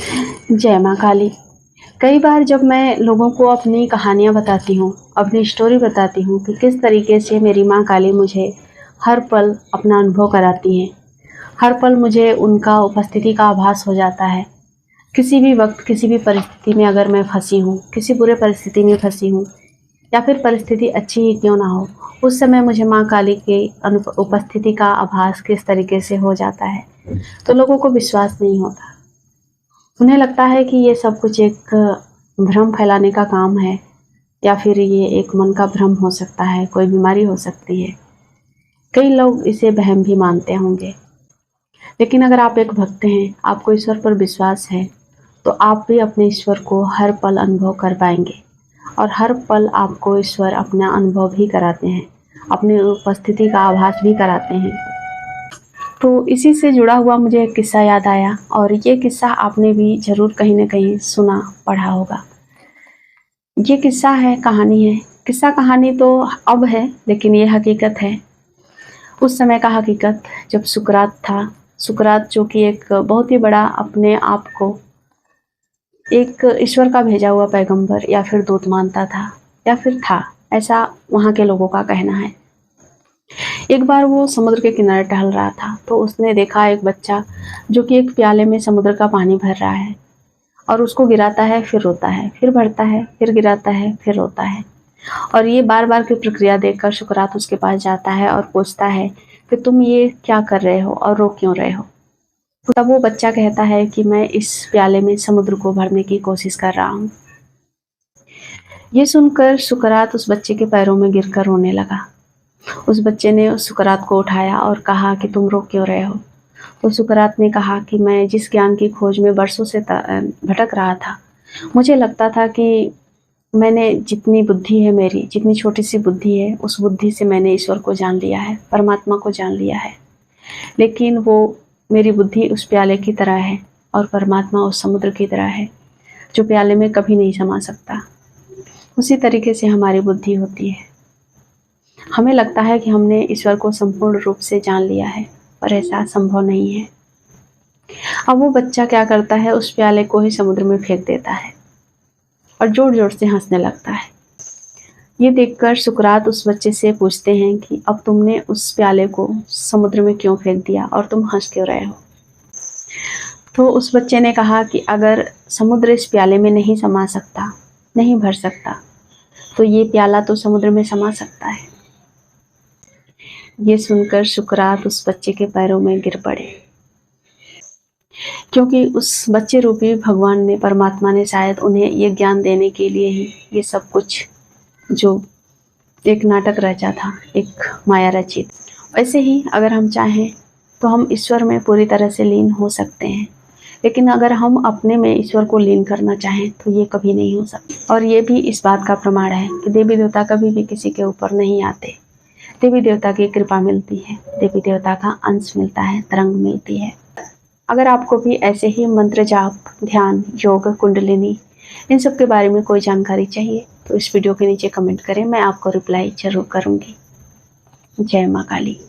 जय माँ काली। कई बार जब मैं लोगों को अपनी कहानियाँ बताती हूँ, अपनी स्टोरी बताती हूँ कि किस तरीके से मेरी माँ काली मुझे हर पल अपना अनुभव कराती हैं। हर पल मुझे उनका उपस्थिति का आभास हो जाता है। किसी भी वक़्त, किसी भी परिस्थिति में अगर मैं फँसी हूँ, किसी बुरे परिस्थिति में फँसी हूँ या फिर परिस्थिति अच्छी ही क्यों ना हो, उस समय मुझे माँ काली के उपस्थिति का आभास किस तरीके से हो जाता है, तो लोगों को विश्वास नहीं होता। उन्हें लगता है कि ये सब कुछ एक भ्रम फैलाने का काम है या फिर ये एक मन का भ्रम हो सकता है, कोई बीमारी हो सकती है। कई लोग इसे वहम भी मानते होंगे। लेकिन अगर आप एक भक्त हैं, आपको ईश्वर पर विश्वास है, तो आप भी अपने ईश्वर को हर पल अनुभव कर पाएंगे और हर पल आपको ईश्वर अपना अनुभव भी कराते हैं, अपनी उपस्थिति का आभास भी कराते हैं। तो इसी से जुड़ा हुआ मुझे एक किस्सा याद आया और ये किस्सा आपने भी ज़रूर कहीं न कहीं सुना, पढ़ा होगा। ये किस्सा है, कहानी है। किस्सा कहानी तो अब है, लेकिन ये हकीकत है। उस समय का हकीकत जब सुकरात था। सुकरात जो कि एक बहुत ही बड़ा अपने आप को एक ईश्वर का भेजा हुआ पैगंबर या फिर दूत मानता था या फिर था, ऐसा वहाँ के लोगों का कहना है। एक बार वो समुद्र के किनारे टहल रहा था, तो उसने देखा एक बच्चा जो कि एक प्याले में समुद्र का पानी भर रहा है और उसको गिराता है, फिर रोता है, फिर भरता है, फिर गिराता है, फिर रोता है। और ये बार-बार की प्रक्रिया देखकर सुकरात उसके पास जाता है और पूछता है कि तुम ये क्या कर रहे हो और रो क्यों रहे हो? तब वो बच्चा कहता है कि मैं इस प्याले में समुद्र को भरने की कोशिश कर रहा हूँ। ये सुनकर सुकरात उस बच्चे के पैरों में गिरकर रोने लगा। उस बच्चे ने उस सुकरात को उठाया और कहा कि तुम रो क्यों रहे हो? तो सुकरात ने कहा कि मैं जिस ज्ञान की खोज में वर्षों से भटक रहा था, मुझे लगता था कि मैंने जितनी बुद्धि है मेरी, जितनी छोटी सी बुद्धि है, उस बुद्धि से मैंने ईश्वर को जान लिया है, परमात्मा को जान लिया है। लेकिन वो मेरी बुद्धि उस प्याले की तरह है और परमात्मा उस समुद्र की तरह है, जो प्याले में कभी नहीं समा सकता। उसी तरीके से हमारी बुद्धि होती है। हमें लगता है कि हमने ईश्वर को संपूर्ण रूप से जान लिया है, पर ऐसा संभव नहीं है। अब वो बच्चा क्या करता है, उस प्याले को ही समुद्र में फेंक देता है और जोर-जोर से हँसने लगता है। ये देखकर सुकरात उस बच्चे से पूछते हैं कि अब तुमने उस प्याले को समुद्र में क्यों फेंक दिया और तुम हँस क्यों रहे हो? तो उस बच्चे ने कहा कि अगर समुद्र इस प्याले में नहीं समा सकता, नहीं भर सकता, तो ये प्याला तो समुद्र में समा सकता है। ये सुनकर सुकरात उस बच्चे के पैरों में गिर पड़े, क्योंकि उस बच्चे रूपी भगवान ने, परमात्मा ने शायद उन्हें ये ज्ञान देने के लिए ही ये सब कुछ जो एक नाटक रचा था, एक माया रचित। वैसे ही अगर हम चाहें तो हम ईश्वर में पूरी तरह से लीन हो सकते हैं, लेकिन अगर हम अपने में ईश्वर को लीन करना चाहें तो ये कभी नहीं हो सकता। और ये भी इस बात का प्रमाण है कि देवी देवता कभी भी किसी के ऊपर नहीं आते। देवी देवता की कृपा मिलती है, देवी देवता का अंश मिलता है, तरंग मिलती है। अगर आपको भी ऐसे ही मंत्र जाप, ध्यान, योग, कुंडलिनी, इन सब के बारे में कोई जानकारी चाहिए तो इस वीडियो के नीचे कमेंट करें, मैं आपको रिप्लाई ज़रूर करूँगी। जय माँ काली।